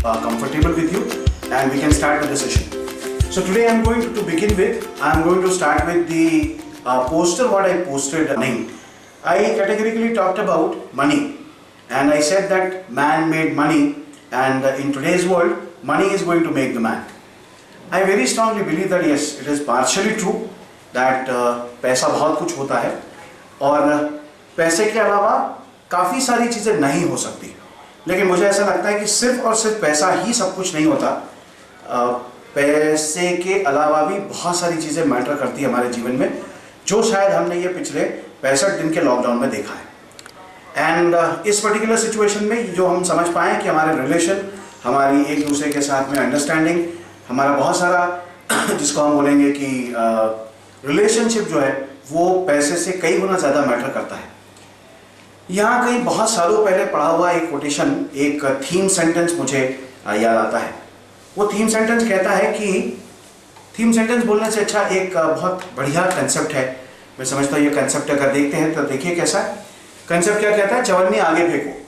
comfortable with you, and we can start with the session. So today I'm going to begin with, I'm going to start with the poster what I posted. I categorically talked about money, and I said that man made money, and in today's world, money is going to make the man. I very strongly believe that yes, it is partially true that पैसा बहुत कुछ होता है और पैसे के अलावा काफ़ी सारी चीज़ें नहीं हो सकती, लेकिन मुझे ऐसा लगता है कि सिर्फ और सिर्फ पैसा ही सब कुछ नहीं होता। पैसे के अलावा भी बहुत सारी चीज़ें मैटर करती है हमारे जीवन में, जो शायद हमने ये पिछले 65 दिन के लॉकडाउन में देखा है। एंड इस पर्टिकुलर सिचुएशन में जो हम समझ पाए कि हमारे रिलेशन, हमारी एक दूसरे के साथ में अंडरस्टैंडिंग, हमारा बहुत सारा जिसको हम बोलेंगे कि रिलेशनशिप जो है वो पैसे से कई गुना ज़्यादा मैटर करता है। यहाँ कहीं बहुत सालों पहले पढ़ा हुआ एक कोटेशन, एक थीम सेंटेंस मुझे याद आता है। वो थीम सेंटेंस कहता है कि थीम सेंटेंस बोलने से अच्छा एक बहुत बढ़िया कंसेप्ट है, मैं समझता हूँ ये कंसेप्ट अगर देखते हैं तो देखिए कैसा है। कंसेप्ट क्या कहता है? चवन्नी आगे फेंको,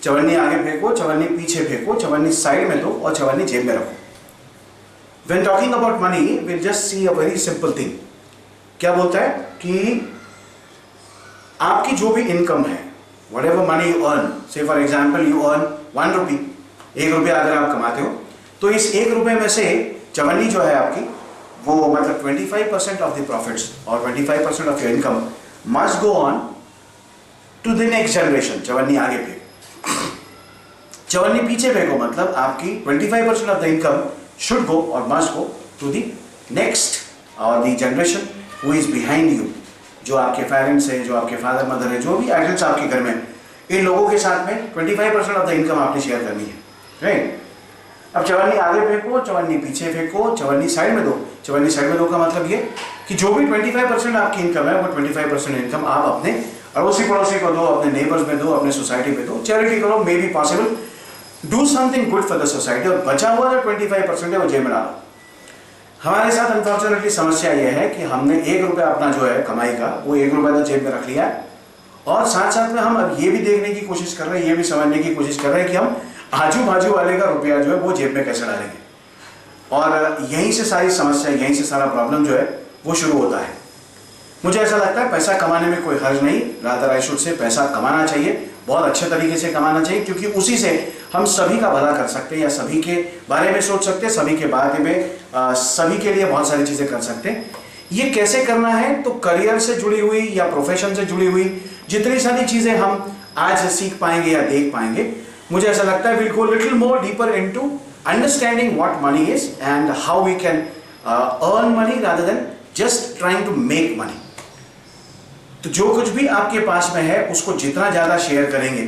चवन्नी आगे फेंको, चवन्नी पीछे फेंको, चवन्नी साइड में दो और चवन्नी जेब में रखो। When talking about money, we'll just see a very simple thing. क्या बोलता है कि आपकी जो भी इनकम है, whatever money you earn, say for example you earn 1 rupee, 1 रुपया अगर आप कमाते हो, तो इस 1 रुपये में से चवन्नी जो है आपकी, वो मतलब 25% of the profits और 25% of your income must go on to the next generation. चवन्नी आगे फेंको, चवन्नी पीछे फेंको, मतलब आपकी 25% of the income should go or must go to the next or the generation who is behind you. जो आपके parents है, जो आपके फादर मदर है, जो भी एडल्ट्स आपके घर में, इन लोगों के साथ में 25% ऑफ द इनकम आपने शेयर करनी है, राइट? अब चवन्नी आगे फेंको, चवन्नी पीछे फेंको, चवन्नी साइड में दो। चवन्नी साइड में दो का मतलब ये कि जो भी 25% आपकी इनकम है वो 25% इनकम आप अपने अड़ोसी पड़ोसी को दो, अपने नेबर्स में दो, अपने सोसाइटी में दो, चैरिटी करो, may be possible, do something good for the society. और बचा हुआ जो 25% है वो जेब में डालो। हमारे साथ अनफॉर्चुनेटली समस्या यह है कि हमने 1 रुपया अपना जो है कमाई का, वो 1 रुपया तो जेब में रख लिया है, और साथ साथ में हम अब ये भी देखने की कोशिश कर रहे हैं, ये भी समझने की कोशिश कर रहे हैं कि हम आजू बाजू वाले का रुपया जो है वो जेब में कैसे डालेंगे। और यहीं से सारी समस्या, यहीं से सारा प्रॉब्लम जो है वो शुरू होता है। मुझे ऐसा लगता है पैसा कमाने में कोई हर्ज नहीं, रादर आई शुड से पैसा कमाना चाहिए, बहुत अच्छे तरीके से कमाना चाहिए, क्योंकि उसी से हम सभी का भला कर सकते हैं, या सभी के बारे में सोच सकते हैं, सभी के बारे में सभी के लिए बहुत सारी चीज़ें कर सकते हैं। ये कैसे करना है? तो करियर से जुड़ी हुई या प्रोफेशन से जुड़ी हुई जितनी सारी चीज़ें हम आज सीख पाएंगे या देख पाएंगे, मुझे ऐसा लगता है will go little more deeper into understanding what money is and how we can earn money rather than just trying to make money. तो जो कुछ भी आपके पास में है उसको जितना ज़्यादा शेयर करेंगे,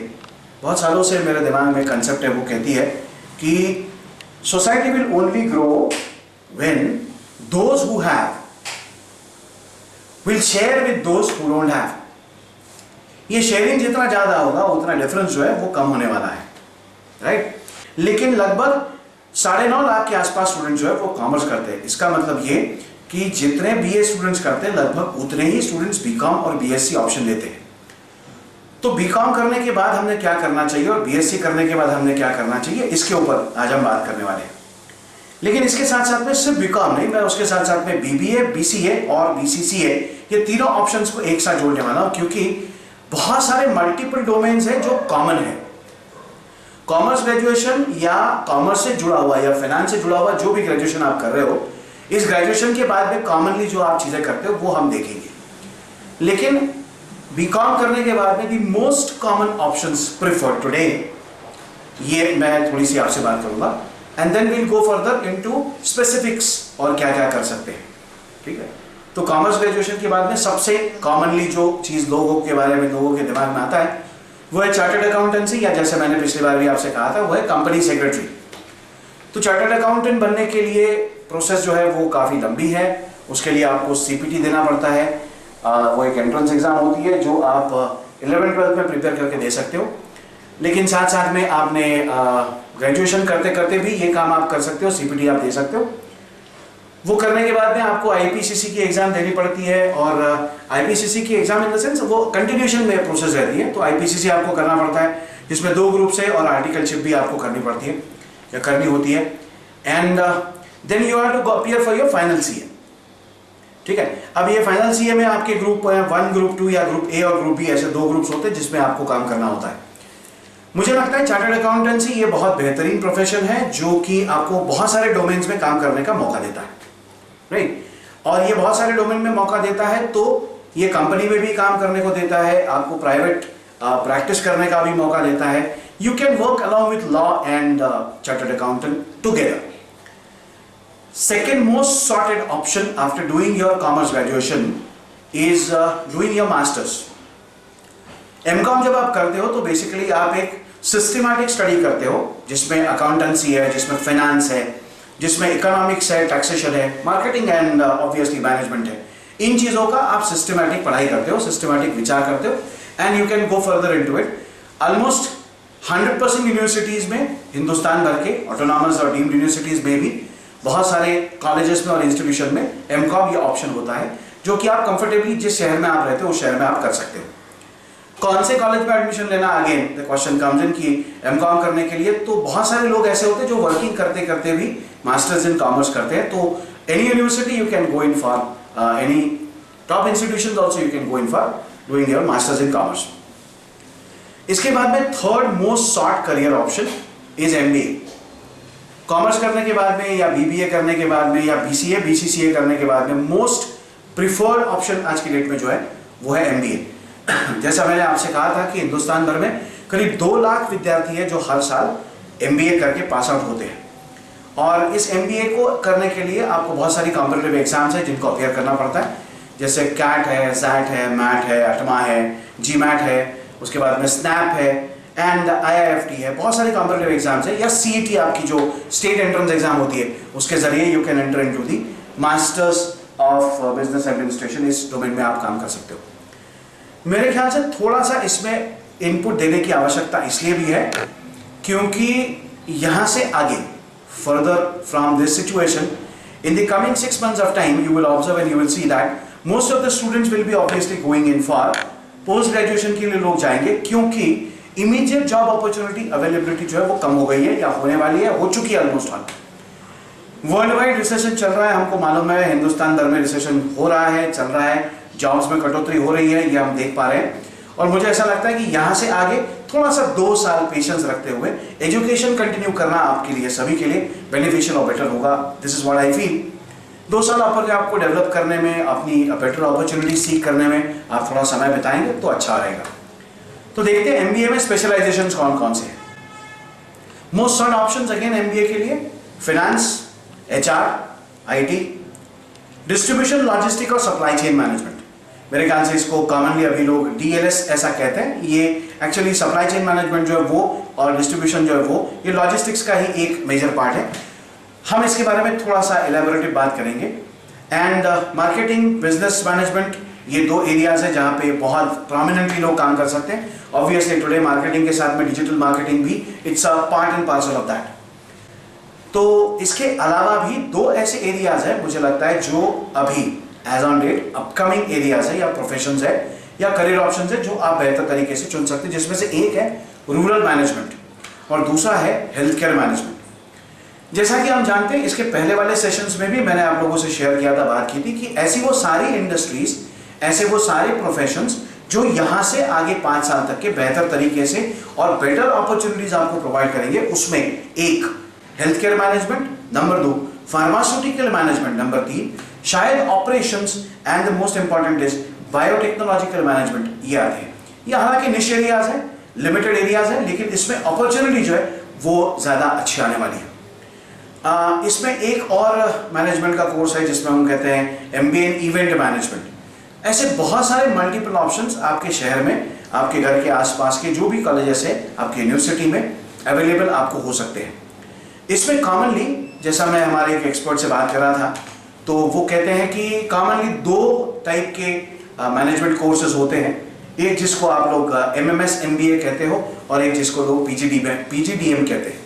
बहुत सालों से मेरे दिमाग में कंसेप्ट है, वो कहती है कि society will only grow when those who have will share with those who don't have. ये शेयरिंग जितना ज़्यादा होगा उतना डिफरेंस जो है वो कम होने वाला है, राइट? लेकिन लगभग 9.5 लाख के आसपास स्टूडेंट जो है वो कॉमर्स करते हैं। इसका मतलब ये कि जितने बीए स्टूडेंट्स करते हैं लगभग उतने ही स्टूडेंट्स बीकॉम और बीएससी ऑप्शन लेते हैं। तो बीकॉम करने के बाद हमने क्या करना चाहिए और बीएससी करने के बाद हमने क्या करना चाहिए, इसके ऊपर आज हम बात करने वाले हैं। लेकिन इसके साथ साथ में सिर्फ बीकॉम नहीं, मैं उसके साथ साथ में बीबीए, बीसीए और बीसीसीए, ये तीनों ऑप्शंस को एक साथ जोड़ने वाला हूं, क्योंकि बहुत सारे मल्टीपल डोमेन्स हैं जो कॉमन है। कॉमर्स ग्रेजुएशन या कॉमर्स से जुड़ा हुआ या फाइनेंस से जुड़ा हुआ जो भी ग्रेजुएशन आप कर रहे हो, इस ग्रेजुएशन के बाद में कॉमनली जो आप चीजें करते हो वो हम देखेंगे। लेकिन बीकॉम करने के बाद में the most common options preferred today, ये मैं थोड़ी सी आपसे बात करूंगा, and then we'll go further into specifics और क्या क्या कर सकते हैं, ठीक है? तो कॉमर्स ग्रेजुएशन के बाद में सबसे कॉमनली जो चीज लोगों के बारे में, लोगों के दिमाग में आता है वो है चार्टर्ड अकाउंटेंसी, या जैसे मैंने पिछली बार भी आपसे कहा था वो है कंपनी सेक्रेटरी। तो चार्टर्ड अकाउंटेंट बनने के लिए प्रोसेस जो है वो काफ़ी लंबी है, उसके लिए आपको सीपीटी देना पड़ता है, वो एक एंट्रेंस एग्जाम होती है जो आप 11th-12th में प्रिपेयर करके दे सकते हो। लेकिन साथ साथ में आपने ग्रेजुएशन करते करते भी ये काम आप कर सकते हो, सीपीटी आप दे सकते हो। वो करने के बाद में आपको आईपीसीसी की एग्जाम देनी पड़ती है, और आईपीसीसी की एग्जाम इन द सेंस वो कंटिन्यूएशन में प्रोसेस रहती है। तो आईपीसीसी आपको करना पड़ता है जिसमें 2 ग्रुप्स है, और आर्टिकलशिप भी आपको करनी पड़ती है। या करनी होती है, and then you have to appear for your final CA. ठीक है, अब ये फाइनल सीए में आपके ग्रुप 1, ग्रुप 2 या ग्रुप ए और ग्रुप बी, ऐसे 2 ग्रुप्स होते हैं जिसमें आपको काम करना होता है। मुझे लगता है चार्टर्ड अकाउंटेंसी ये बहुत बेहतरीन प्रोफेशन है जो कि आपको बहुत सारे डोमेन्स में काम करने का मौका देता है, राइट। और ये बहुत सारे डोमेन में मौका देता है, तो ये कंपनी में भी काम करने को देता है, आपको प्राइवेट प्रैक्टिस करने का भी मौका देता है। You can work along with law and chartered accountant together. Second most sorted option after doing your commerce graduation is doing your masters. MCOM जब आप करते हो तो बेसिकली आप एक सिस्टमैटिक स्टडी करते हो जिसमें अकाउंटेंसी है, जिसमें फाइनेंस है, जिसमें इकोनॉमिक्स है, टैक्सेशन है, मार्केटिंग एंड ऑब्वियसली मैनेजमेंट है। इन चीज़ों का आप सिस्टमैटिक पढ़ाई करते हो, सिस्टमैटिक विचार करते हो, and you can go further into it. Almost 100% universities में, हिंदुस्तान भर के ऑटोनॉमस और डीम्ड यूनिवर्सिटीज़ में भी, बहुत सारे कॉलेजेस में और इंस्टीट्यूशन में एमकॉम ये ऑप्शन होता है, जो कि आप कंफर्टेबली जिस शहर में आप रहते हो उस शहर में आप कर सकते हो। कौन से कॉलेज में एडमिशन लेना, again the question comes in कि एमकॉम करने के लिए तो बहुत सारे लोग ऐसे होते हैं जो वर्किंग करते करते भी मास्टर्स इन कॉमर्स करते हैं। तो any university you can go in for, any top institutions also you can go in for doing your masters in commerce. इसके बाद में third most sort career option is MBA. Commerce करने के बाद में या बीबीए करने के बाद में या बीसीए बीसीसीए करने के बाद में मोस्ट प्रिफर्ड ऑप्शन आज की डेट में जो है वो है एमबीए। जैसा मैंने आपसे कहा था कि हिंदुस्तान भर में करीब 2 लाख विद्यार्थी है जो हर साल एमबीए करके पास आउट होते हैं, और इस एमबीए को करने के लिए आपको बहुत सारी कॉम्पिटिटिव एग्जाम्स है जिनको अपियर करना पड़ता है, जैसे कैट है, सैट है, मैट है, अटमा है, जी मैट है, उसके बाद में स्नैप है एंड IIFT है। बहुत सारे कॉम्पिटिटिव एग्जाम्स है, या CET आपकी जो स्टेट एंट्रेंस एग्जाम होती है उसके जरिए you can enter into the masters of business administration. इस डोमेन में आप काम कर सकते हो। मेरे ख्याल से थोड़ा सा इसमें इनपुट देने की आवश्यकता इसलिए भी है क्योंकि यहाँ से आगे further from this situation in the coming 6 months of time you will observe and you will see that most of the students will be obviously going in for post graduation के लिए लोग जाएंगे, क्योंकि इमीडिएट जॉब अपॉर्चुनिटी अवेलेबिलिटी जो है वो कम हो गई है या होने वाली है, हो चुकी है almost all. World wide recession चल रहा है, हमको मालूम है, हिंदुस्तान भर में रिसेशन हो रहा है, चल रहा है, जॉब्स में कटौती हो रही है, ये हम देख पा रहे हैं। और मुझे ऐसा लगता है कि यहाँ से आगे थोड़ा सा 2 साल पेशेंस रखते हुए एजुकेशन कंटिन्यू करना आपके लिए, सभी के लिए बेनिफिशियल और बेटर होगा। This is what I feel. 2 साल आपको डेवलप करने में, अपनी बेटर अपॉर्चुनिटी सीख करने में आप थोड़ा समय बिताएंगे तो अच्छा रहेगा। तो देखते हैं एमबीए में स्पेशलाइजेशंस कौन कौन से हैं। Most sort options again MBA के लिए finance, HR, IT, distribution, logistic और सप्लाई चेन मैनेजमेंट। मेरे ख्याल से इसको कॉमनली अभी लोग डीएलएस ऐसा कहते हैं। ये एक्चुअली सप्लाई चेन मैनेजमेंट जो है वो और डिस्ट्रीब्यूशन जो है वो ये लॉजिस्टिक्स का ही एक मेजर पार्ट है। हम इसके बारे में थोड़ा सा एलैबोरेटिव बात करेंगे। एंड मार्केटिंग, बिजनेस मैनेजमेंट, ये 2 एरियाज है जहाँ पे बहुत प्रोमिनेंटली लोग काम कर सकते हैं। ऑब्वियसली टुडे मार्केटिंग के साथ में डिजिटल मार्केटिंग भी it's a part and parcel of that. तो इसके अलावा भी 2 ऐसे एरियाज है मुझे लगता है जो अभी as on date upcoming areas है या प्रोफेशंस है या करियर ऑप्शंस है जो आप बेहतर तरीके से चुन सकते हैं, जिसमें से एक है रूरल मैनेजमेंट और दूसरा है हेल्थ केयर मैनेजमेंट। जैसा कि हम जानते हैं, इसके पहले वाले सेशंस में भी मैंने आप लोगों से शेयर किया था, बात की थी कि ऐसी वो सारी इंडस्ट्रीज, ऐसे वो सारे प्रोफेशंस जो यहाँ से आगे 5 साल तक के बेहतर तरीके से और बेटर अपॉर्चुनिटीज आपको प्रोवाइड करेंगे। उसमें एक health care management, number 2 pharmaceutical management, number 3 शायद operations and the most important is biotechnological management. ये आते हैं। ये हालांकि निश एरियाज है, लिमिटेड एरियाज है, लेकिन इसमें अपॉर्चुनिटी जो है वो ज्यादा अच्छी आने वाली है। इसमें एक और मैनेजमेंट का कोर्स है जिसमें हम कहते हैं एमबीए इन इवेंट मैनेजमेंट। ऐसे बहुत सारे मल्टीपल ऑप्शंस आपके शहर में, आपके घर के आसपास के जो भी कॉलेजेस है आपकी यूनिवर्सिटी में अवेलेबल आपको हो सकते हैं। इसमें कॉमनली, जैसा मैं हमारे एक एक्सपर्ट से बात कर रहा था, तो वो कहते हैं कि कॉमनली 2 टाइप के मैनेजमेंट कोर्सेज होते हैं। एक जिसको आप लोग MMS MBA कहते हो और एक जिसको लोग PGDM कहते हैं।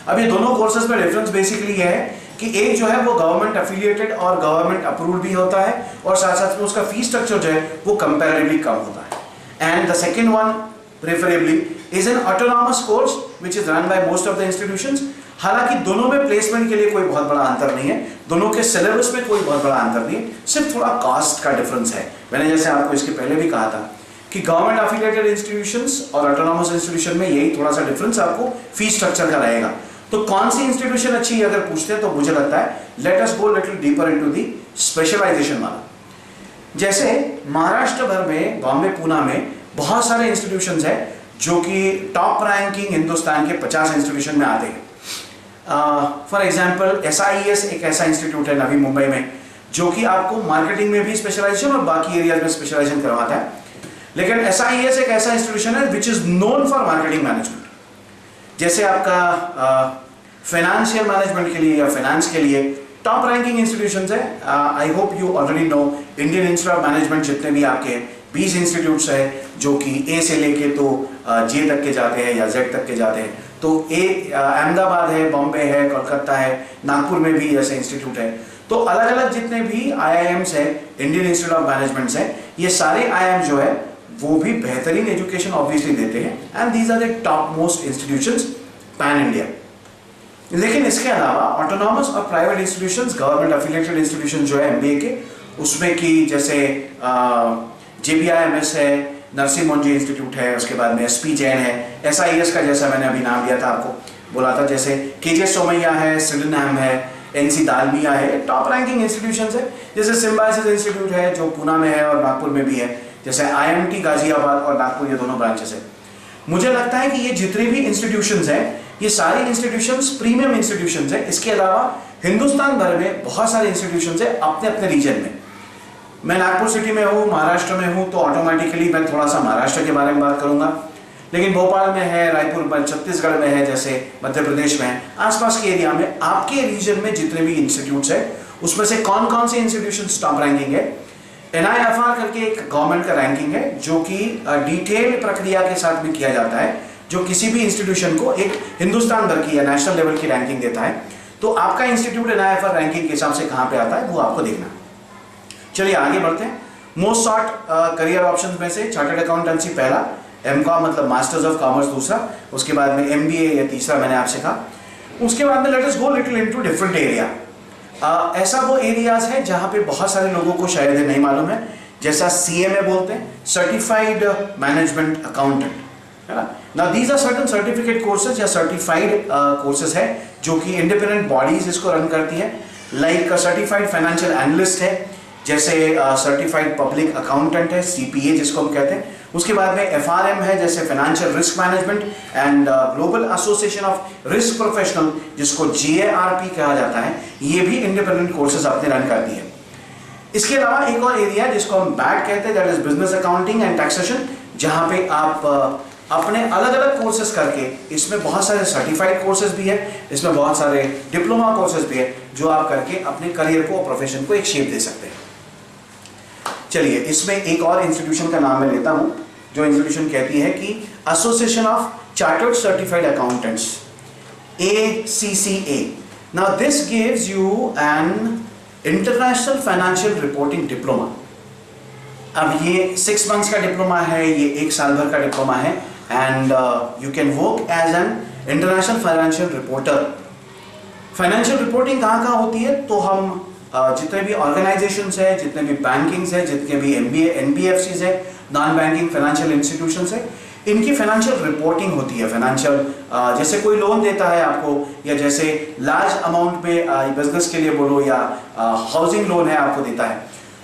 अब ये दोनों कोर्सेज में डिफरेंस बेसिकली ये है कि एक जो है वो गवर्नमेंट एफिलिएटेड और गवर्नमेंट अप्रूव्ड भी होता है और साथ साथ में उसका फीस स्ट्रक्चर जो है वो कंपैरेटिवली कम होता है। And the second one preferably is an autonomous course which is run by most of the institutions हालांकि दोनों में प्लेसमेंट के लिए कोई बहुत बड़ा अंतर नहीं है, दोनों के सिलेबस में कोई बहुत बड़ा अंतर नहीं है, सिर्फ थोड़ा कॉस्ट का डिफरेंस है। मैंने जैसे आपको इसके पहले भी कहा था कि गवर्नमेंट एफिलिएटेड इंस्टीट्यूशंस और ऑटोनॉमस इंस्टीट्यूशन में यही थोड़ा सा डिफरेंस आपको फीस स्ट्रक्चर का रहेगा। तो कौन सी इंस्टीट्यूशन अच्छी है अगर पूछते हैं तो मुझे लगता है let us go little deeper into the specialization वाला। जैसे महाराष्ट्र भर में, बॉम्बे, पूना में बहुत सारे इंस्टीट्यूशंस हैं जो कि टॉप रैंकिंग हिंदुस्तान के 50 इंस्टीट्यूशन में आते हैं। फॉर एग्जाम्पल SIES एक ऐसा इंस्टीट्यूट है नवी मुंबई में जो कि आपको मार्केटिंग में भी स्पेशलाइजेशन और बाकी एरियाज में स्पेशलाइजेशन करवाता है। लेकिन SIES एक ऐसा इंस्टीट्यूशन है which is known for marketing management. जैसे आपका फाइनेंशियल मैनेजमेंट के लिए या फाइनेंस के लिए टॉप रैंकिंग इंस्टीट्यूशंस है। I hope you already know Indian institute of management जितने भी आपके 20 इंस्टीट्यूट्स है जो कि A से लेके तो J तक के जाते हैं या Z तक के जाते हैं। तो अहमदाबाद है, बॉम्बे है, कोलकाता है, नागपुर में भी ऐसे इंस्टीट्यूट है। तो अलग अलग जितने भी IIMs है, इंडियन इंस्टीट्यूट ऑफ मैनेजमेंट है, ये सारे IIM जो है वो भी बेहतरीन एजुकेशन ऑब्वियसली देते हैं and these are the top most institutions pan India. लेकिन इसके अलावा ऑटोनॉमस और private institutions, government affiliated institution जो है MBA के, उसमें की जैसे JBIMS है, नरसिंह मोंजी इंस्टीट्यूट है, उसके बाद में SP जैन है, SIES का जैसा मैंने अभी नाम लिया था आपको बोला था, जैसे KJ सोमैया है, सिडनहैम है, NC दालमिया है, टॉप रैंकिंग इंस्टीट्यूशंस है। जैसे सिम्बायोसिस इंस्टीट्यूट है जो पूना में है और नागपुर में भी है, जैसे IMT गाजियाबाद और नागपुर, ये दोनों ब्रांचेस है। मुझे लगता है कि ये जितनी भी इंस्टीट्यूशंस हैं ये सारी इंस्टीट्यूशंस प्रीमियम इंस्टीट्यूशंस हैं। इसके अलावा हिंदुस्तान भर में बहुत सारे इंस्टीट्यूशंस हैं अपने अपने रीजन में। मैं नागपुर सिटी में हूँ, महाराष्ट्र में हूँ, तो ऑटोमेटिकली मैं थोड़ा सा महाराष्ट्र के बारे में बात करूंगा। लेकिन भोपाल में है, रायपुर में, छत्तीसगढ़ में है, जैसे मध्य प्रदेश में है, आसपास के एरिया में आपके रीजन में जितने भी इंस्टीट्यूट्स है उसमें से कौन कौन से इंस्टीट्यूशन टॉप रैंकिंग है। NIFR करके एक गवर्नमेंट का रैंकिंग है जो कि डिटेल प्रक्रिया के साथ में किया जाता है, जो किसी भी इंस्टीट्यूशन को एक हिंदुस्तान भर की या नेशनल लेवल की रैंकिंग देता है। तो आपका इंस्टीट्यूट NIFR रैंकिंग के हिसाब से कहाँ पे आता है वो आपको देखना। चलिए आगे बढ़ते हैं। मोस्ट सॉट करियर ऑप्शंस में से चार्टर्ड अकाउंटेंसी पहला, MCOM मतलब मास्टर्स ऑफ कॉमर्स दूसरा, उसके बाद में MBA या तीसरा मैंने आपसे कहा। उसके बाद में late us go little into different area. ऐसा वो एरियाज है जहाँ पे बहुत सारे लोगों को शायद नहीं मालूम है, जैसा CMA बोलते हैं, सर्टिफाइड मैनेजमेंट अकाउंटेंट, है ना। Now these are certain certificate courses या सर्टिफाइड कोर्सेज है जो कि इंडिपेंडेंट बॉडीज इसको रन करती है। लाइक सर्टिफाइड फाइनेंशियल एनालिस्ट है, जैसे सर्टिफाइड पब्लिक अकाउंटेंट है, CPA जिसको हम कहते हैं। उसके बाद में FRM है, जैसे financial risk management and global association of risk professional जिसको GARP कहा जाता है, ये भी इंडिपेंडेंट कोर्सेज अपने रन करती है। इसके अलावा एक और एरिया जिसको हम BAT कहते हैं, that is business accounting and taxation, जहाँ पे आप अपने अलग अलग कोर्सेज करके, इसमें बहुत सारे सर्टिफाइड कोर्सेज भी है, इसमें बहुत सारे डिप्लोमा कोर्सेज भी है जो आप करके अपने करियर को, प्रोफेशन को एक शेप दे सकते हैं। चलिए इसमें एक और इंस्टीट्यूशन का नाम मैं लेता हूं, जो इंस्टीट्यूशन कहती है कि association of chartered certified accountants, ACCA। Now this gives you N international financial reporting diploma. अब ये 6 मंथ्स का डिप्लोमा है, ये 1 साल भर का डिप्लोमा है and you can work as an international financial reporter. Financial reporting कहाँ कहाँ होती है, तो हम जितने भी ऑर्गेनाइजेशंस है, जितने भी बैंकिंग्स है, जितने भी MBA NBFCs है, नॉन बैंकिंग फाइनेंशियल इंस्टीट्यूशंस है, इनकी फाइनेंशियल रिपोर्टिंग होती है। फाइनेंशियल जैसे कोई लोन देता है आपको, या जैसे लार्ज अमाउंट में बिजनेस के लिए बोलो, या हाउसिंग लोन है आपको देता है,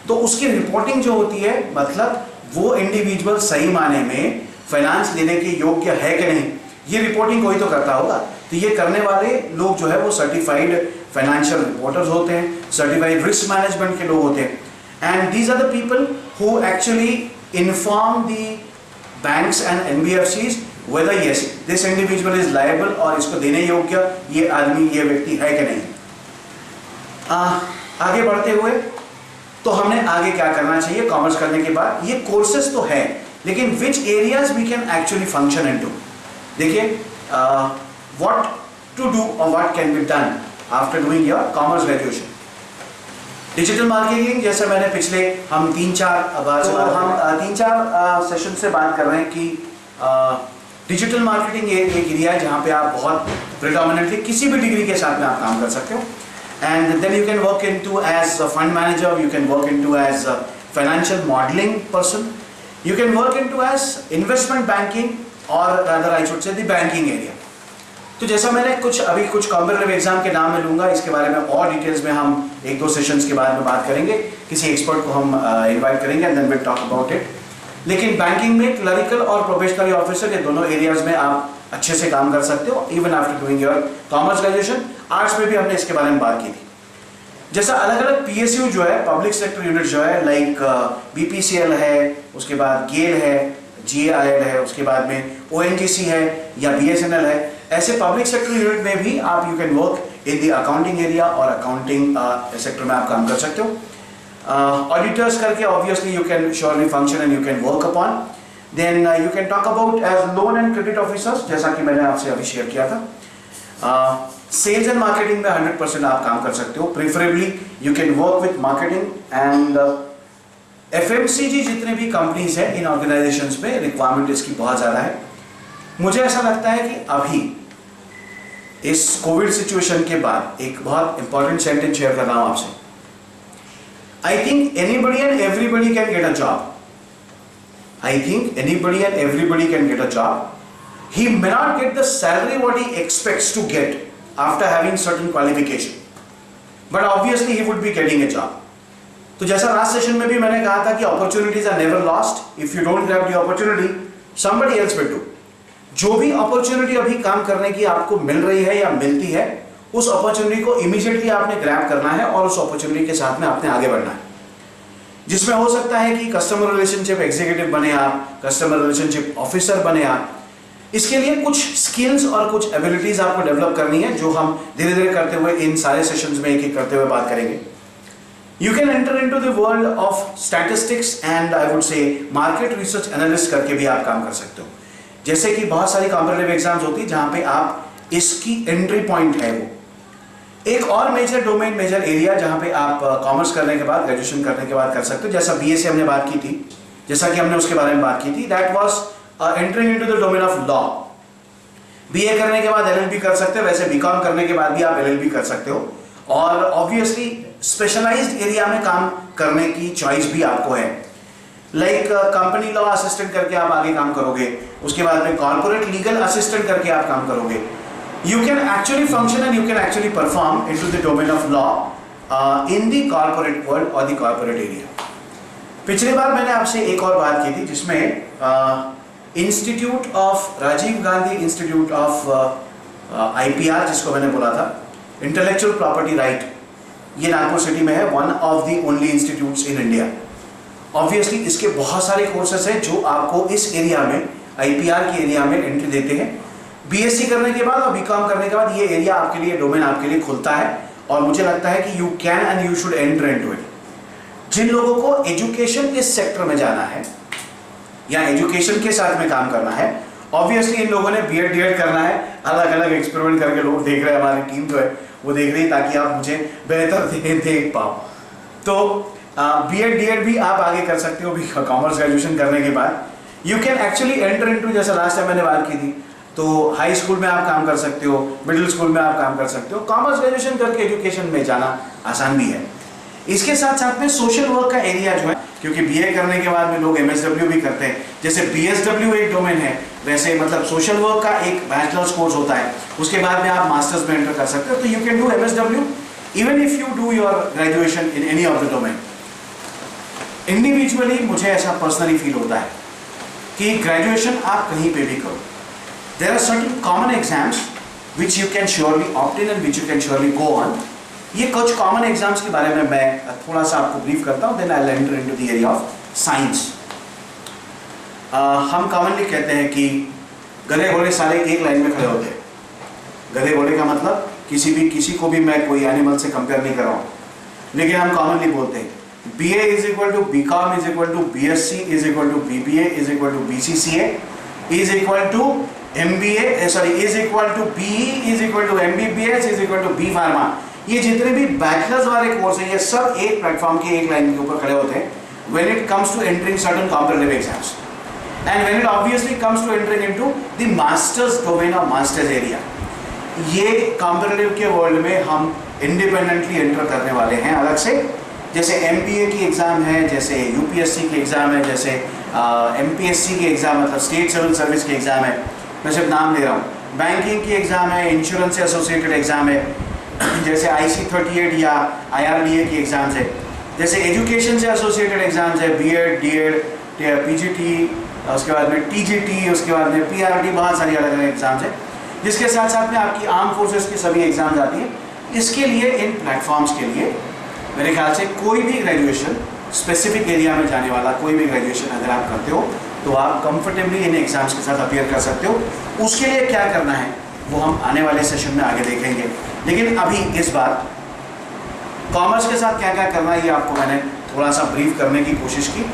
तो उसकी रिपोर्टिंग जो होती है, मतलब वो इंडिविजुअल सही माने में फाइनेंस लेने के योग्य है कि नहीं, ये रिपोर्टिंग कोई तो करता होगा। तो ये करने वाले लोग जो है वो सर्टिफाइड फाइनेंशियल रिपोर्टर्स होते हैं, सर्टिफाइड रिस्क मैनेजमेंट के लोग होते हैं। And these are the people who actually inform the banks and NBFCs whether yes this individual is liable, और इसको देने योग्य ये आदमी, ये व्यक्ति है कि नहीं। आगे बढ़ते हुए तो हमने आगे क्या करना चाहिए कॉमर्स करने के बाद। ये कोर्सेज तो है, लेकिन which areas we can actually function into. देखिए व्हाट टू डू और what can be done after doing your commerce graduation. Digital marketing, जैसे मैंने पिछले हम 3-4 सेशन से बात कर रहे हैं कि डिजिटल मार्केटिंग एक एरिया है जहाँ पे आप बहुत प्रिडोमिनेंटली किसी भी डिग्री के साथ में आप काम कर सकते हो. And then you can work into as a fund manager, you can work into as a financial modelling person, you can work into as investment banking और rather I should say the banking area. तो जैसा मैंने कुछ competitive exam के नाम में लूंगा, इसके बारे में और डिटेल्स में हम 1-2 सेशंस के बाद में बात करेंगे. किसी एक्सपर्ट को हम इनवाइट करेंगे and then we'll talk about it. लेकिन बैंकिंग में क्लरिकल और प्रोबेशनरी ऑफिसर, ये दोनों एरियाज में आप अच्छे से काम कर सकते हो even after doing your commerce graduation. Arts में भी हमने इसके बारे में बात की थी. जैसा अलग अलग PSU जो है, पब्लिक सेक्टर यूनिट जो है, लाइक BPCL है, उसके बाद गेल है, GAIL है, उसके बाद में ONGC है या BSNL है, ऐसे पब्लिक सेक्टर यूनिट में भी आप you can work in the accounting area और अकाउंटिंग सेक्टर में आप काम कर सकते हो. ऑडिटर्स करके obviously you can surely function and you can work upon. Then you can talk about as loan and credit officers, जैसा कि मैंने आपसे अभी शेयर किया था. सेल्स एंड मार्केटिंग में 100% आप काम कर सकते हो. Preferably you can work with marketing and FMCG जितने भी कंपनीज हैं इन ऑर्गेनाइजेशंस में रिक्वायरमेंट इसकी बहुत ज़्यादा है. मुझे ऐसा लगता है कि अभी इस कोविड सिचुएशन के बाद एक बहुत इंपॉर्टेंट सेंटेंस शेयर कर रहा हूं आपसे. I think anybody and everybody can get a job. I think anybody and everybody can get a job. He may not get the salary what he expects to get after having certain qualification, but obviously he would be getting a job. तो जैसा last session में भी मैंने कहा था कि opportunities are never lost. If you don't grab the opportunity, somebody else will do. जो भी अपॉर्चुनिटी अभी काम करने की आपको मिल रही है या मिलती है, उस अपॉर्चुनिटी को इमीडिएटली आपने ग्रैब करना है और उस अपॉर्चुनिटी के साथ में आपने आगे बढ़ना है. जिसमें हो सकता है कि कस्टमर रिलेशनशिप एग्जीक्यूटिव बने आप, कस्टमर रिलेशनशिप ऑफिसर बने आप. इसके लिए कुछ स्किल्स और कुछ एबिलिटीज आपको डेवलप करनी है, जो हम धीरे धीरे करते हुए इन सारे सेशंस में एक एक करते हुए बात करेंगे. You can enter into the world of statistics and I would say market research analyst करके भी आप काम कर सकते हो. जैसे कि बहुत सारी कॉम्पिटिटिव एग्जाम्स होती है जहां पे आप इसकी एंट्री पॉइंट है. वो एक और मेजर डोमेन, मेजर एरिया जहां पे आप कॉमर्स करने के बाद, ग्रेजुएशन करने के बाद कर सकते हो. जैसा BA से हमने बात की थी, जैसा कि हमने उसके बारे में बात की थी, that was entering into the domain of law. BA करने के बाद LLB कर सकते हो, वैसे BCom करने के बाद भी आप LLB कर सकते हो. और ऑब्वियसली स्पेशलाइज्ड एरिया में काम करने की चॉइस भी आपको है. लाइक कंपनी लॉ असिस्टेंट करके आप आगे काम करोगे, उसके बाद में कॉर्पोरेट लीगल असिस्टेंट करके आप काम करोगे. You can actually function and you can actually perform into the domain of law in the corporate world और द कॉर्पोरेट एरिया. पिछली बार मैंने आपसे एक और बात की थी जिसमें institute of Rajiv Gandhi institute of IPR, जिसको मैंने बोला था इंटेलेक्चुअल प्रॉपर्टी राइट, ये नागपुर सिटी में है, one of the only institutes in India. Obviously इसके बहुत सारे कोर्सेस हैं जो आपको इस एरिया में, IPR के एरिया में एंट्री देते हैं. BSc करने के बाद और BCom करने के बाद ये एरिया आपके लिए, डोमेन आपके लिए खुलता है. और मुझे लगता है कि you can and you should enter into it. जिन लोगों को एजुकेशन के सेक्टर में जाना है या एजुकेशन के साथ में काम करना है, ऑब्वियसली इन लोगों ने B.Ed D.Ed करना है. अलग अलग एक्सपेरिमेंट करके लोग देख रहे हैं, हमारी टीम जो है वो देख रही है ताकि आप मुझे बेहतर देख पाओ. तो B.Ed D.Ed भी आप आगे कर सकते हो भी कॉमर्स ग्रेजुएशन करने के बाद. You can actually enter into, जैसा लास्ट टाइम मैंने बात की थी, तो हाई स्कूल में आप काम कर सकते हो, मिडिल स्कूल में आप काम कर सकते हो. कॉमर्स ग्रेजुएशन करके एजुकेशन में जाना आसान भी है. इसके साथ साथ में सोशल वर्क का एरिया जो है, क्योंकि BA करने के बाद में लोग MSW भी करते हैं, जैसे BSW एक डोमेन है, वैसे मतलब सोशल वर्क का एक बैचलर्स कोर्स होता है, उसके बाद में आप मास्टर्स में एंटर कर सकते हो. तो you can do MSW even if you do your graduation in any of the domain. Individually मुझे ऐसा पर्सनली फील होता है कि ग्रेजुएशन आप कहीं पे भी करो, there are certain common exams which you can surely opt in and which you can surely go on. ये कुछ कॉमन एग्जाम्स के बारे में मैं थोड़ा सा आपको ब्रीफ करता हूँ, then I will enter into the area of science. हम कॉमनली कहते हैं कि गधे घोड़े सारे एक लाइन में खड़े होते हैं. गधे घोड़े का मतलब किसी को भी मैं कोई एनिमल से कंपेयर नहीं कर रहा हूँ, लेकिन हम कॉमनली बोलते हैं BA is equal to BCom is equal to BSc is equal to BBA is equal to BCCA is equal to MBA is equal to BE is equal to MBBS is equal to B Pharma. ये जितने भी bachelors वाले course हैं, ये सब एक platform की एक लाइन के ऊपर खड़े होते हैं when it comes to entering certain competitive exams. and when it obviously comes to entering into the master's domain or master's area, ये कॉम्पिटिटिव के वर्ल्ड में हम इंडिपेंडेंटली एंटर करने वाले हैं अलग से। जैसे MBA की एग्ज़ाम है, जैसे UPSC की एग्ज़ाम है, जैसे MPSC की एग्ज़ाम मतलब स्टेट सिविल सर्विस की एग्ज़ाम है, मैं सिर्फ नाम ले रहा हूँ। बैंकिंग की एग्ज़ाम है, इंश्योरेंस से एसोसिएटेड एग्ज़ाम है, जैसे IC38 या IRDA की एग्ज़ाम्स है, जैसे एजुकेशन से एसोसिएटेड एग्ज़ाम्स है, BEd, DEd, PGT, उसके बाद में TGT, उसके बाद में PRT, बहुत सारी अलग अलग एग्ज़ाम्स है, जिसके साथ साथ में आपकी आर्म फोर्सेस की सभी एग्ज़ाम्स आती हैं। इसके लिए इन प्लेटफॉर्म्स के लिए मेरे ख्याल से कोई भी ग्रेजुएशन स्पेसिफिक एरिया में जाने वाला कोई भी ग्रेजुएशन अगर आप करते हो तो आप कंफर्टेबली इन एग्ज़ाम्स के साथ अपीयर कर सकते हो। उसके लिए क्या करना है वो हम आने वाले सेशन में आगे देखेंगे, लेकिन अभी इस बार कॉमर्स के साथ क्या क्या करना है ये आपको मैंने थोड़ा सा ब्रीफ करने की कोशिश की।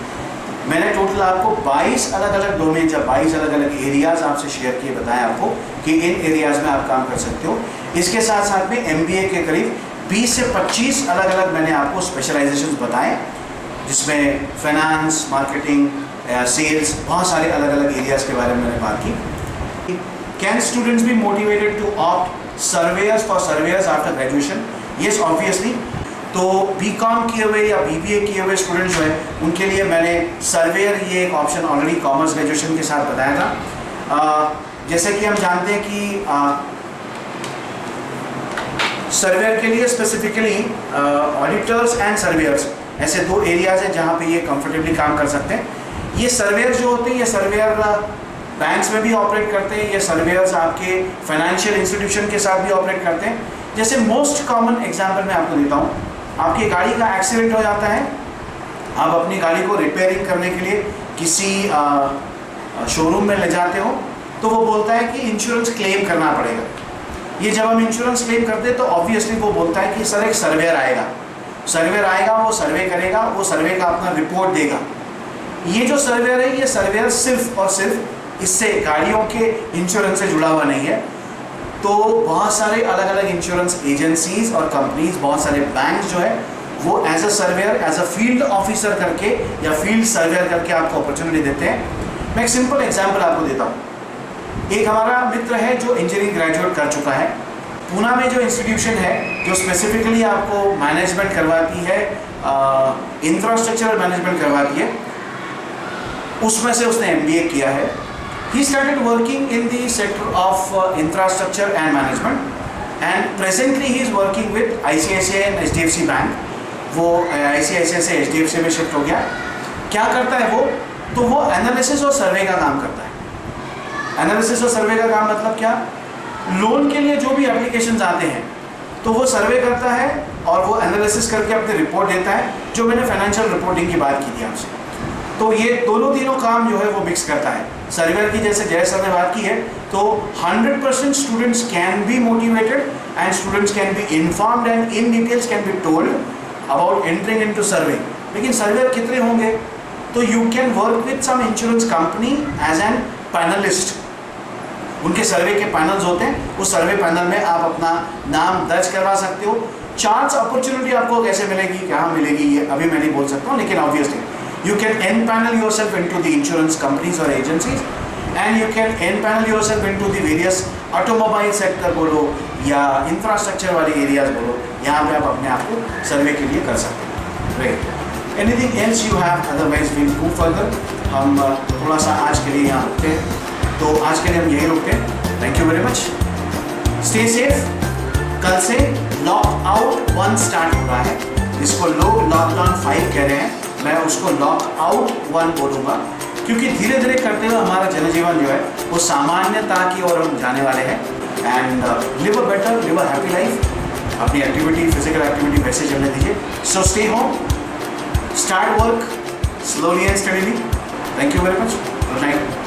मैंने टोटल आपको 22 अलग अलग डोमेन या 22 अलग अलग एरियाज़ आपसे शेयर किए, बताएं आपको कि इन एरियाज़ में आप काम कर सकते हो। इसके साथ साथ में MBA के करीब 20 से 25 अलग अलग मैंने आपको स्पेशलाइजेशंस बताए, जिसमें फाइनेंस, मार्केटिंग, सेल्स, बहुत सारे अलग अलग एरियाज़ के बारे में मैंने बात की। Can students be motivated to opt surveyors for surveyors after graduation? Yes, obviously. तो BCom किए हुए या BBA किए हुए स्टूडेंट जो है उनके लिए मैंने सर्वेयर ये एक ऑप्शन ऑलरेडी कॉमर्स ग्रेजुएशन के साथ बताया था। जैसे कि हम जानते हैं कि सर्वेयर के लिए स्पेसिफिकली ऑडिटर्स एंड सर्वेयर्स ऐसे दो एरियाज हैं जहाँ पे ये कंफर्टेबली काम कर सकते हैं। ये सर्वेयर जो होते हैं ये सर्वेयर बैंक्स में भी ऑपरेट करते हैं, ये सर्वेयर्स आपके फाइनेंशियल इंस्टीट्यूशन के साथ भी ऑपरेट करते हैं। जैसे मोस्ट कॉमन एग्जाम्पल मैं आपको देता हूँ, आपकी गाड़ी का एक्सीडेंट हो जाता है, आप अपनी गाड़ी को रिपेयरिंग करने के लिए किसी शोरूम में ले जाते हो तो वो बोलता है कि इंश्योरेंस क्लेम करना पड़ेगा। ये जब हम इंश्योरेंस क्लेम करते हैं तो ऑब्वियसली वो बोलता है कि सर एक सर्वेयर आएगा, वो सर्वे करेगा, वो सर्वे का अपना रिपोर्ट देगा। ये जो सर्वेयर है ये सर्वेयर सिर्फ और सिर्फ इससे गाड़ियों के इंश्योरेंस से जुड़ा हुआ नहीं है। तो बहुत सारे अलग अलग इंश्योरेंस एजेंसीज और कंपनीज, बहुत सारे बैंक जो है वो as a surveyor, as a field officer करके या फील्ड सर्वेयर करके आपको अपॉर्चुनिटी देते हैं। मैं एक सिंपल एग्जांपल आपको देता हूँ। एक हमारा मित्र है जो इंजीनियरिंग ग्रेजुएट कर चुका है, पूना में जो इंस्टीट्यूशन है जो स्पेसिफिकली आपको मैनेजमेंट करवाती है, इंफ्रास्ट्रक्चर मैनेजमेंट करवाती है, उसमें से उसने MBA किया है। He started working in the sector of infrastructure and management and presently he is working with ICICI and HDFC Bank। वो ICICI से HDFC में शिफ्ट हो गया। क्या करता है वो? तो वो एनालिसिस और सर्वे का काम करता है। एनालिसिस और सर्वे का काम मतलब क्या? लोन के लिए जो भी एप्लीकेशंस आते हैं तो वो सर्वे करता है और वो एनालिसिस करके अपनी रिपोर्ट देता है, जो मैंने फाइनेंशियल रिपोर्टिंग की बात की थी आपसे। तो ये दोनों तीनों काम जो है वो मिक्स करता है। सर्वेयर की जैसे जय सर ने बात की है तो 100% students can be motivated and students can be informed and in details can be told about entering into survey. लेकिन सर्वेयर कितने होंगे? तो you can work with some insurance company as an panelist. उनके सर्वे के panels होते हैं, उस सर्वे panel में आप अपना नाम दर्ज करवा सकते हो। चांस अपॉर्चुनिटी आपको कैसे मिलेगी, कहाँ मिलेगी, ये अभी मैं नहीं बोल सकता हूँ, लेकिन obviously you can empanel yourself into the insurance companies or agencies and you can empanel yourself into the various automobile sector बोलो या infrastructure वाले areas बोलो, यहाँ पे आप अपने आप को सर्वे के लिए कर सकते हैं। Great. Anything else you have? Otherwise we'll go further. हम थोड़ा सा आज के लिए यहाँ रुकते हैं, तो आज के लिए हम यही रुकते हैं। Thank you very much. Stay safe. कल से लॉकआउट 1 स्टार्ट हो रहा है, जिसको लोग लॉकडाउन 5 कह रहे हैं, मैं उसको लॉकआउट 1 बोलूँगा, क्योंकि धीरे धीरे करते हुए हमारा जनजीवन जो है वो सामान्यता की ओर हम जाने वाले हैं। And live a better, live a happy life. अपनी एक्टिविटी, फिजिकल एक्टिविटी वैसे चलने दीजिए। So stay home, start work slowly and steadily. Thank you very much. Good night.